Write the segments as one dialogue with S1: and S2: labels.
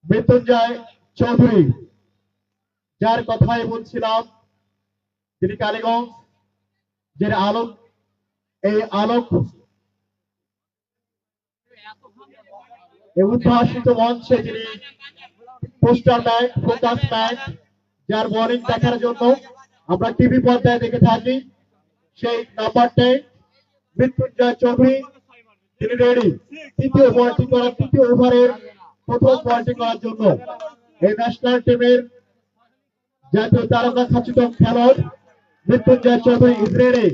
S1: মৃত্যুঞ্জয় চৌধুরী, যার কথাই বলছিলাম, তিনি কালীগঞ্জ যে আলোক, এই আলোক উদ্ভাসিত মঞ্চে যিনি পোস্টার ম্যান, ফোকাস ম্যান, যার বোলিং দেখার জন্য আমরা টিভি পর্দায় দেখে থাকি, সেই নাম্বারটাই মৃত্যুঞ্জয় চৌধুরী। তিনি রেডি তৃতীয় বলটি করার, তৃতীয় ওভারের প্রথম বলটি করার জন্য। এই ন্যাশনাল টিমের জাতীয় তারকা খচিত খেলোয়াড় Mrityunjoy Chowdhury is ready.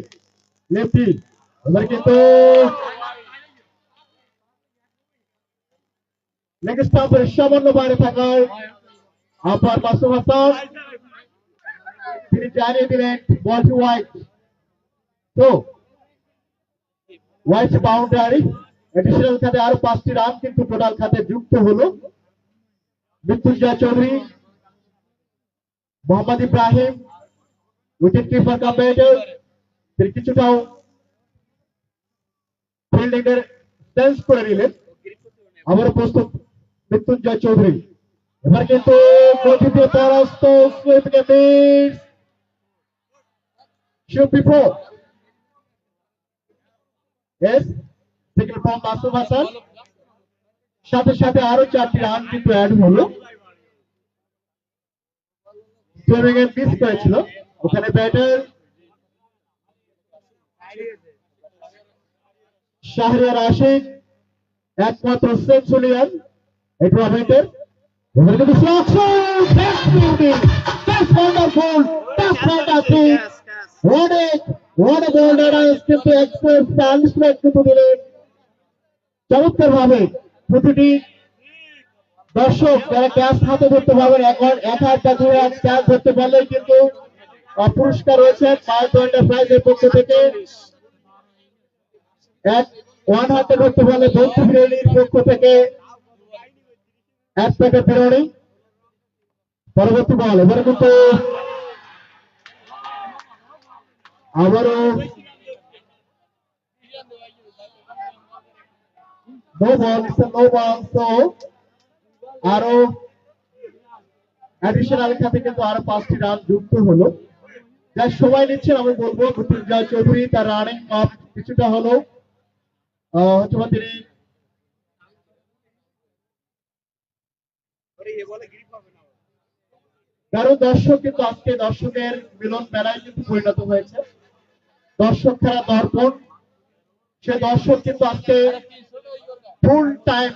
S1: Lefty এবার কিন্তু লেগ স্টাম্পের সামান্য বাইরে থাকায় আপার মাসুম হাসান তিনি জানিয়ে দিলেন বলটি ওয়াইড। তো ওয়াইড বাউন্ডারি, এডিশনাল খাতে আরো 5টি রান কিন্তু টোটাল খাতে যুক্ত হলো। Mrityunjoy Chowdhury, Mohammad Ibrahim wicket keeper cum batter, তিনি কিছুটাও ফিল্ডিং এর সেন্স করে নিলেন। আবারও প্রস্তুত মৃত্যুঞ্জয় চৌধুরী, এবার কিন্তু গতিতে পরাস্ত sweeping A miss should be four. Yes, single from Masum Hasan, সাথে সাথে আরো 4টি রান কিন্তু অ্যাড হলো। সুইপিং এ মিস করেছিল ওখানে ব্যাটার শাহরিয়ার আশিক, একমাত্র সেঞ্চুরিয়ান এই টুর্নামেন্টের। এবার কিন্তু চমৎকার ভাবে প্রতিটি দর্শক যারা ক্যাচ হাতে ধরতে পারবেন, এখন 1,000 ক্যাচ ধরতে পারলে কিন্তু পুরস্কার রয়েছে মাল্টো এন্টারপ্রাইজের পক্ষ থেকে। ওয়ান হাতে ধরতে পারলে বন্ধু বিরিয়ানির পক্ষ থেকে 1 প্যাকেট বিরিয়ানি। পরবর্তী বল এবারে কিন্তু আবারও নো বল, তো আরো অ্যাডিশনাল খাতে কিন্তু আরো 5টি রান যুক্ত হলো। যার সময় নিচ্ছেন আমি বলবো মৃত্যুঞ্জয় চৌধুরী, তার রানিং আপ কিছুটা হলো হয়তো তিনি কারণ দর্শক কিন্তু আজকে দর্শকের মিলন মেলায় কিন্তু পরিণত হয়েছে। দর্শক খেলা দর্পণ, সে দর্শক কিন্তু আজকে ফুল টাইম